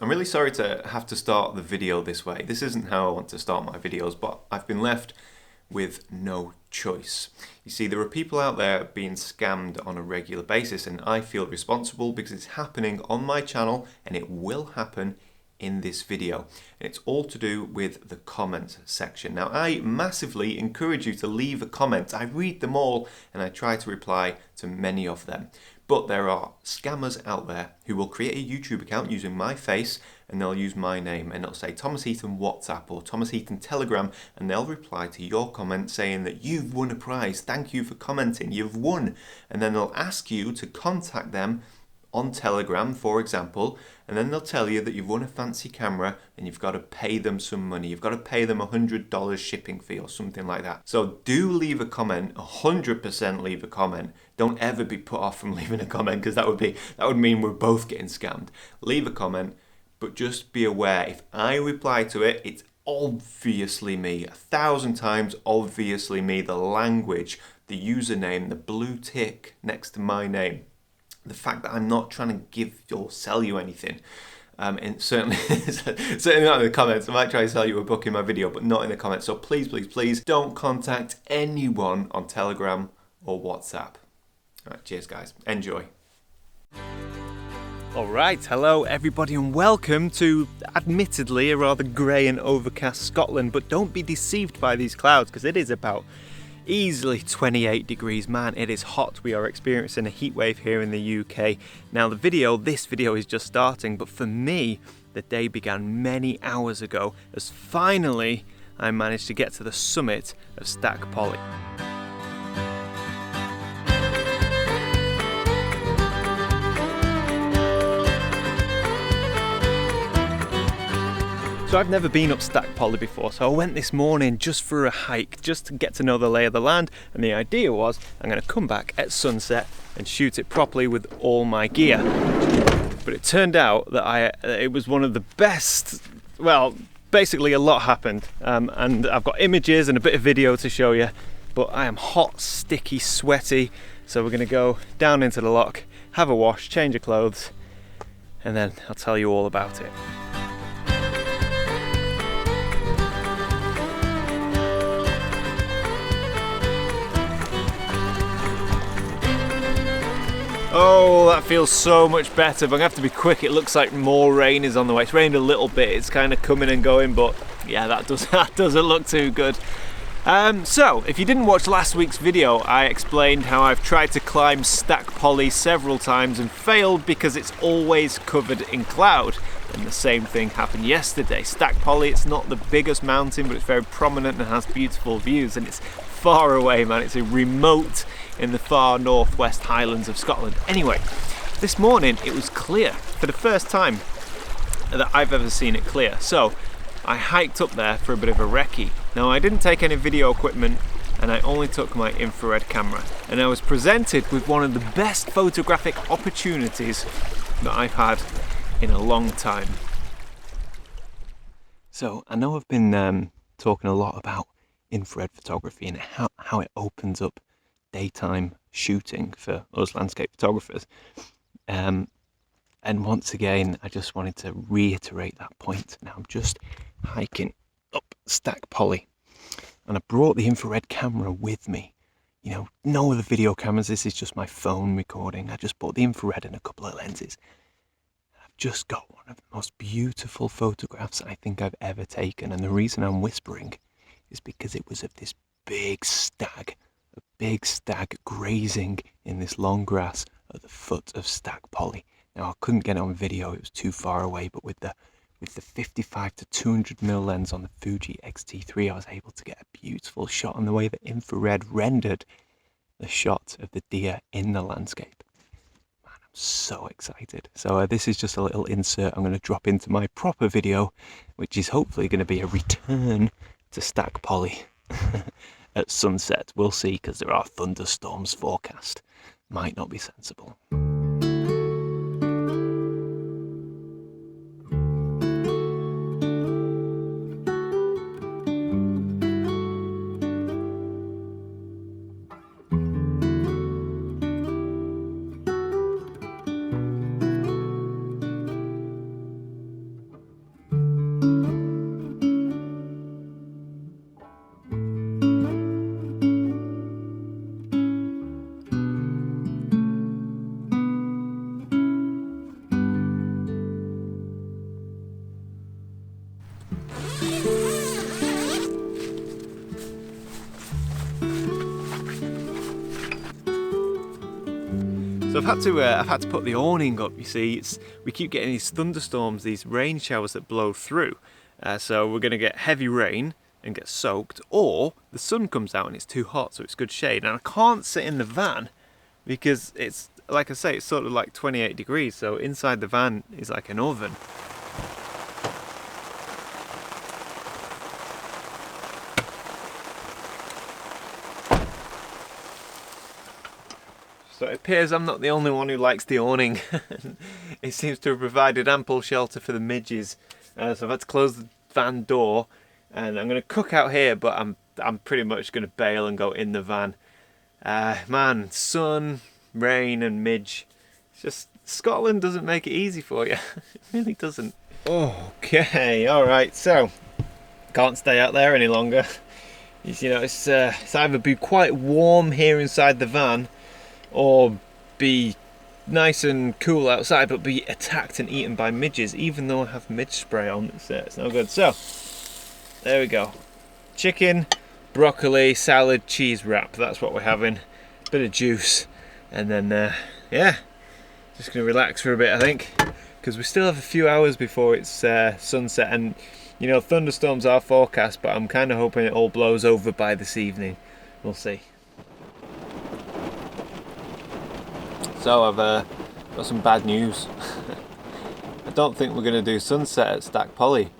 I'm really sorry to have to start the video this way. This isn't how I want to start my videos, but I've been left with no choice. You see, there are people out there being scammed on a regular basis, and I feel responsible because it's happening on my channel and it will happen in this video. And it's all to do with the comment section. Now, I massively encourage you to leave a comment. I read them all and I try to reply to many of them. But there are scammers out there who will create a YouTube account using my face, and they'll use my name and it'll say Thomas Heaton WhatsApp or Thomas Heaton Telegram, and they'll reply to your comment saying that you've won a prize, thank you for commenting, you've won. And then they'll ask you to contact them on Telegram, for example, and then they'll tell you that you've won a fancy camera and you've got to pay them some money. You've got to pay them $100 shipping fee or something like that. So do leave a comment, 100% leave a comment. Don't ever be put off from leaving a comment, because that would mean we're both getting scammed. Leave a comment, but just be aware, if I reply to it, it's obviously me, 1,000 times obviously me. The language, the username, the blue tick next to my name, the fact that I'm not trying to give or sell you anything, and certainly not in the comments. I might try to sell you a book in my video, but not in the comments. So please, please, please don't contact anyone on Telegram or WhatsApp. All right, cheers guys, enjoy. Alright, hello everybody and welcome to admittedly a rather grey and overcast Scotland, but don't be deceived by these clouds because it is about easily 28 degrees. Man, it is hot. We are experiencing a heat wave here in the UK. Now this video is just starting, but for me the day began many hours ago as finally I managed to get to the summit of Stac Pollaidh. So I've never been up Stac Pollaidh before, so I went this morning just for a hike, just to get to know the lay of the land, and the idea was I'm going to come back at sunset and shoot it properly with all my gear. But it turned out that it was one of the best, well, basically a lot happened, and I've got images and a bit of video to show you, but I am hot, sticky, sweaty, so we're going to go down into the loch, have a wash, change of clothes, and then I'll tell you all about it. Oh, that feels so much better, but I'm going to have to be quick. It looks like more rain is on the way. It's rained a little bit, it's kind of coming and going, but yeah, that doesn't look too good. So, if you didn't watch last week's video, I explained how I've tried to climb Stac Pollaidh several times and failed because it's always covered in cloud. And the same thing happened yesterday. Stac Pollaidh, it's not the biggest mountain, but it's very prominent and has beautiful views, and it's far away, man. It's a remote in the far northwest Highlands of Scotland. Anyway, this morning it was clear for the first time that I've ever seen it clear. So I hiked up there for a bit of a recce. Now I didn't take any video equipment and I only took my infrared camera, and I was presented with one of the best photographic opportunities that I've had in a long time. So I know I've been talking a lot about infrared photography and how it opens up daytime shooting for us landscape photographers, and once again I just wanted to reiterate that point. Now I'm just hiking up Stac Pollaidh and I brought the infrared camera with me. You know, no other video cameras, this is just my phone recording. I just bought the infrared and a couple of lenses. I've just got one of the most beautiful photographs I think I've ever taken, and the reason I'm whispering is because it was of this big stag grazing in this long grass at the foot of Stac Pollaidh. Now I couldn't get it on video, it was too far away, but with the 55 to 200mm lens on the Fuji X-T3 I was able to get a beautiful shot on the way the infrared rendered the shot of the deer in the landscape. Man, I'm so excited. So this is just a little insert I'm going to drop into my proper video, which is hopefully going to be a return to Stac Pollaidh at sunset. We'll see, because there are thunderstorms forecast. Might not be sensible. So I've had to put the awning up. You see, we keep getting these thunderstorms, these rain showers that blow through. So we're going to get heavy rain and get soaked, or the sun comes out and it's too hot, so it's good shade. And I can't sit in the van because it's, like I say, it's sort of like 28 degrees. So inside the van is like an oven. So it appears I'm not the only one who likes the awning. It seems to have provided ample shelter for the midges. So I've had to close the van door, and I'm going to cook out here, but I'm pretty much going to bail and go in the van. Man, sun, rain and midge. It's just, Scotland doesn't make it easy for you. It really doesn't. Okay, alright, so can't stay out there any longer. You know, it's either be quite warm here inside the van, or be nice and cool outside, but be attacked and eaten by midges, even though I have midge spray on. It's no good. So there we go, chicken, broccoli, salad, cheese wrap. That's what we're having. Bit of juice, and then yeah, just gonna relax for a bit, I think, because we still have a few hours before it's sunset. And you know, thunderstorms are forecast, but I'm kind of hoping it all blows over by this evening. We'll see. So I've got some bad news. I don't think we're going to do sunset at Stac Pollaidh.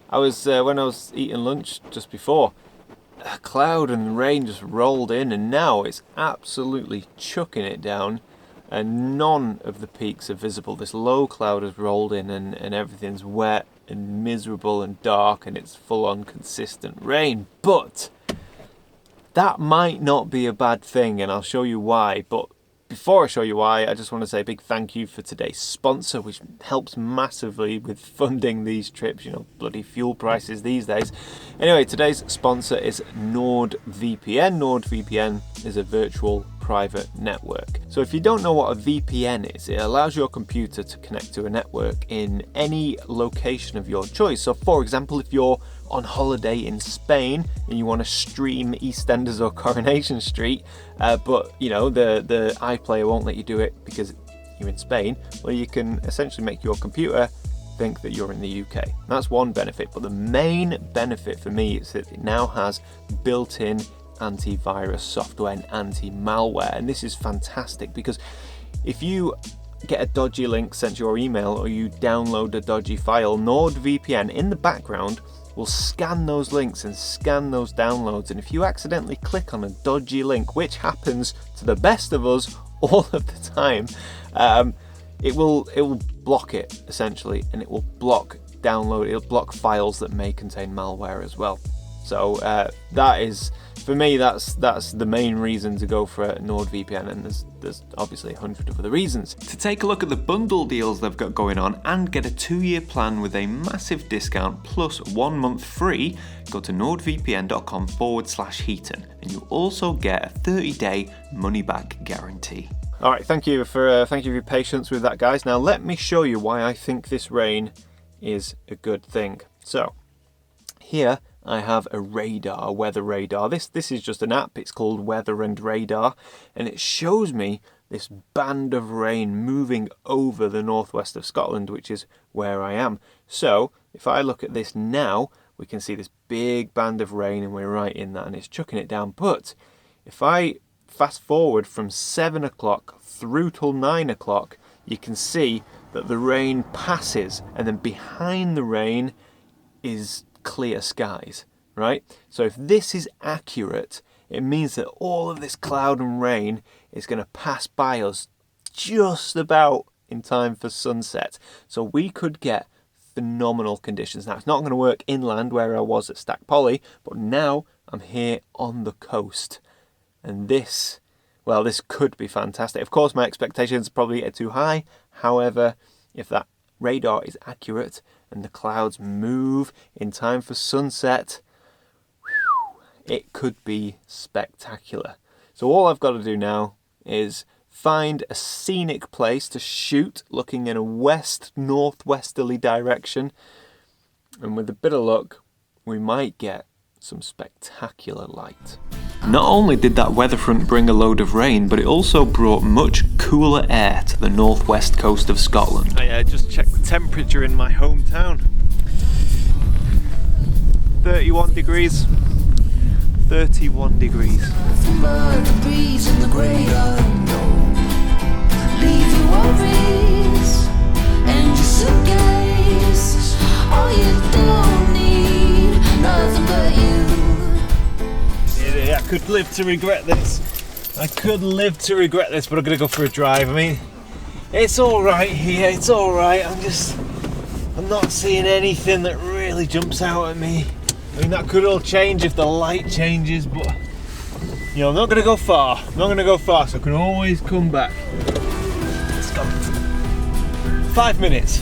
When I was eating lunch just before, a cloud and rain just rolled in, and now it's absolutely chucking it down, and none of the peaks are visible. This low cloud has rolled in, and everything's wet and miserable and dark, and it's full on consistent rain. But that might not be a bad thing, and I'll show you why. But before I show you why, I just want to say a big thank you for today's sponsor, which helps massively with funding these trips. You know, bloody fuel prices these days. Anyway, today's sponsor is NordVPN. NordVPN is a virtual private network. So if you don't know what a VPN is, it allows your computer to connect to a network in any location of your choice. So for example, if you're on holiday in Spain and you want to stream EastEnders or Coronation Street, but you know the iPlayer won't let you do it because you're in Spain, well, you can essentially make your computer think that you're in the UK. That's one benefit, but the main benefit for me is that it now has built-in antivirus software and anti-malware, and this is fantastic because if you get a dodgy link sent to your email or you download a dodgy file, NordVPN in the background will scan those links and scan those downloads, and if you accidentally click on a dodgy link, which happens to the best of us all of the time, it will block it essentially, and it will block it'll block files that may contain malware as well. So that is, for me, that's the main reason to go for NordVPN, and there's obviously 100 of other reasons. To take a look at the bundle deals they've got going on and get a 2-year plan with a massive discount plus 1 month free, go to nordvpn.com/Heaton, and you also get a 30-day money-back guarantee. All right, thank you for your patience with that, guys. Now let me show you why I think this rain is a good thing. So here I have a radar, a weather radar. This is just an app. It's called Weather and Radar, and it shows me this band of rain moving over the northwest of Scotland, which is where I am. So if I look at this now, we can see this big band of rain, and we're right in that, and it's chucking it down. But if I fast forward from 7 o'clock through till 9 o'clock, you can see that the rain passes, and then behind the rain is clear skies, right? So if this is accurate, it means that all of this cloud and rain is going to pass by us just about in time for sunset. So we could get phenomenal conditions. Now, it's not going to work inland where I was at Stac Pollaidh, but now I'm here on the coast, and this could be fantastic. Of course, my expectations probably get too high. However, if that radar is accurate and the clouds move in time for sunset, it could be spectacular. So all I've got to do now is find a scenic place to shoot looking in a west-northwesterly direction, and with a bit of luck we might get some spectacular light. Not only did that weather front bring a load of rain, but it also brought much cooler air to the northwest coast of Scotland. I just checked the temperature in my hometown. 31 degrees. 31 degrees. I could live to regret this. I could live to regret this, but I'm gonna go for a drive. I mean, it's all right here. It's all right. I'm not seeing anything that really jumps out at me. I mean, that could all change if the light changes, but you know, I'm not gonna go far. I'm not gonna go far, so I can always come back. Let's go. 5 minutes.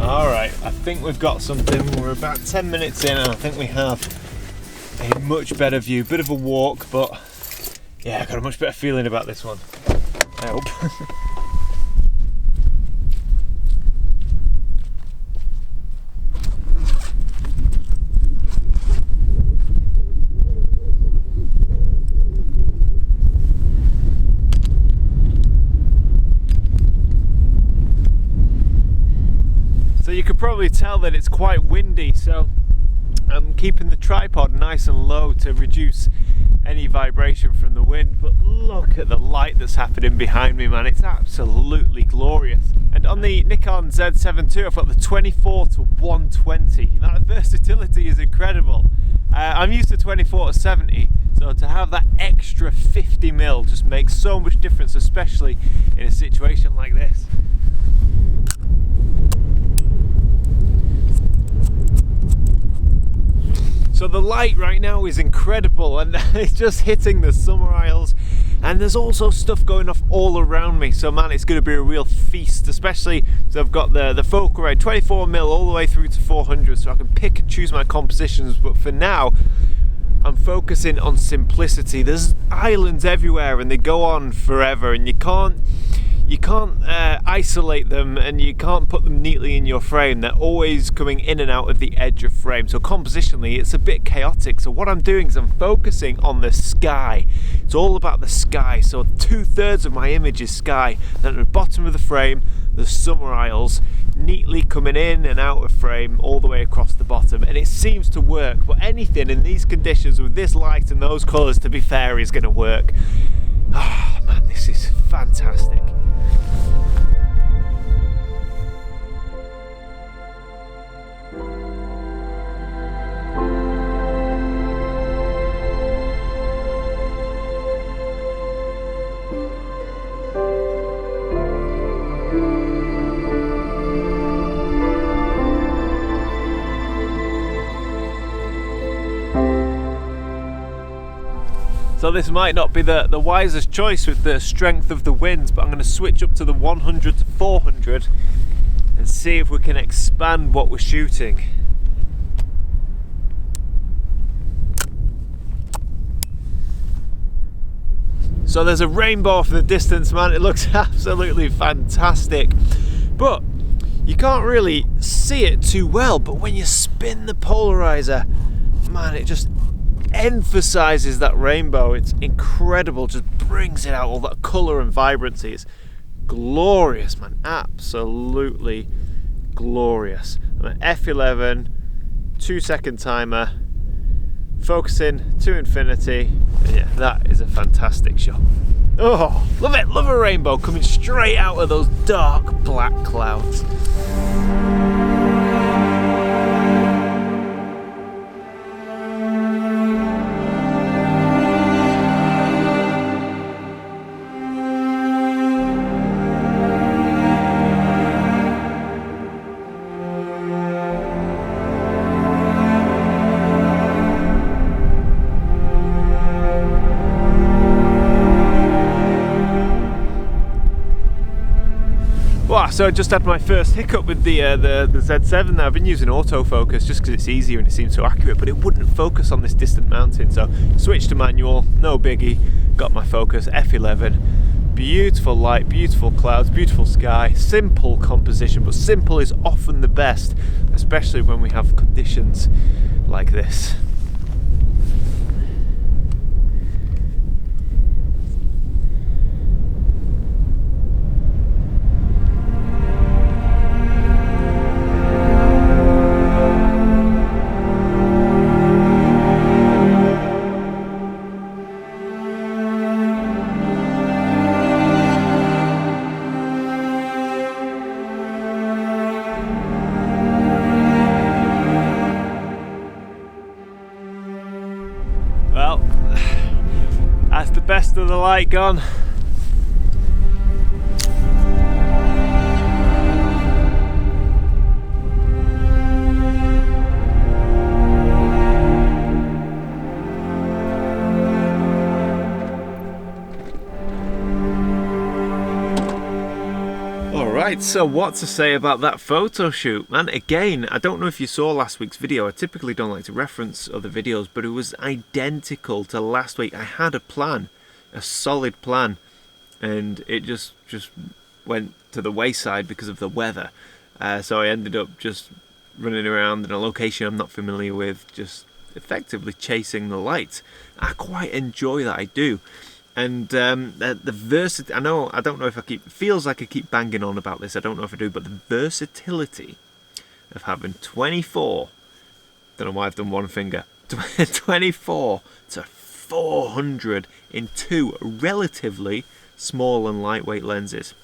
Alright, I think we've got something. We're about 10 minutes in and I think we have a much better view. Bit of a walk, but yeah, I've got a much better feeling about this one. I hope. So you could probably tell that it's quite windy, so I'm keeping the tripod nice and low to reduce any vibration from the wind. But look at the light that's happening behind me, man. It's absolutely glorious. And on the Nikon Z7II, I've got the 24-120. That versatility is incredible. I'm used to 24-70, so to have that extra 50mm just makes so much difference, especially in a situation like this. So the light right now is incredible, and it's just hitting the summer isles, and there's also stuff going off all around me. So man, it's going to be a real feast, especially so I've got the focal range 24mm all the way through to 400, so I can pick and choose my compositions. But for now, I'm focusing on simplicity. There's islands everywhere and they go on forever, and you can't isolate them, and you can't put them neatly in your frame. They're always coming in and out of the edge of frame, so compositionally it's a bit chaotic. So what I'm doing is I'm focusing on the sky. It's all about the sky, so 2/3 of my image is sky. Then at the bottom of the frame, the summer isles neatly coming in and out of frame all the way across the bottom, and it seems to work. But anything in these conditions with this light and those colours, to be fair, is going to work. Ah, man, this is fantastic. So this might not be the wisest choice with the strength of the winds, but I'm going to switch up to the 100 to 400 and see if we can expand what we're shooting. So there's a rainbow off in the distance, man. It looks absolutely fantastic, but you can't really see it too well. But when you spin the polarizer, man, it just emphasizes that rainbow. It's incredible, just brings it out, all that color and vibrancy. It's glorious, man, absolutely glorious. I'm at f11, 2-second timer, focusing to infinity, and yeah, that is a fantastic shot. Oh, love it, love a rainbow coming straight out of those dark black clouds. So I just had my first hiccup with the Z7. Now I've been using autofocus just because it's easier and it seems so accurate, but it wouldn't focus on this distant mountain. So switched to manual, no biggie, got my focus, f11. Beautiful light, beautiful clouds, beautiful sky, simple composition, but simple is often the best, especially when we have conditions like this. Well, that's the best of the light gone. Alright, so what to say about that photo shoot, man? Again, I don't know if you saw last week's video. I typically don't like to reference other videos, but it was identical to last week. I had a plan, a solid plan, and it just went to the wayside because of the weather. So I ended up just running around in a location I'm not familiar with, just effectively chasing the lights. I quite enjoy that, I do. And the versatility, I don't know if feels like I keep banging on about this, I don't know if I do, but the versatility of having 24, don't know why I've done one finger, 24 to 400 in two relatively small and lightweight lenses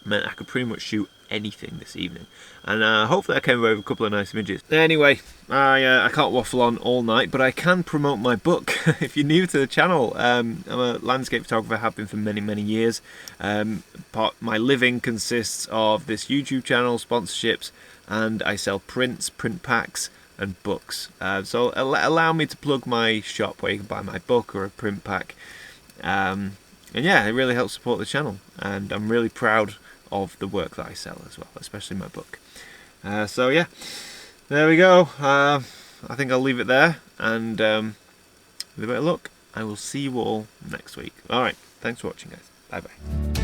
meant I could pretty much shoot anything this evening, and hopefully I came away with a couple of nice images. Anyway, I can't waffle on all night, but I can promote my book. If you're new to the channel, I'm a landscape photographer, have been for many years. My living consists of this YouTube channel, sponsorships, and I sell prints, print packs and books. So allow me to plug my shop where you can buy my book or a print pack, and yeah, it really helps support the channel, and I'm really proud of the work that I sell as well, especially my book. So yeah, there we go. I think I'll leave it there, and with a bit of luck, I will see you all next week. Alright, thanks for watching, guys. Bye bye.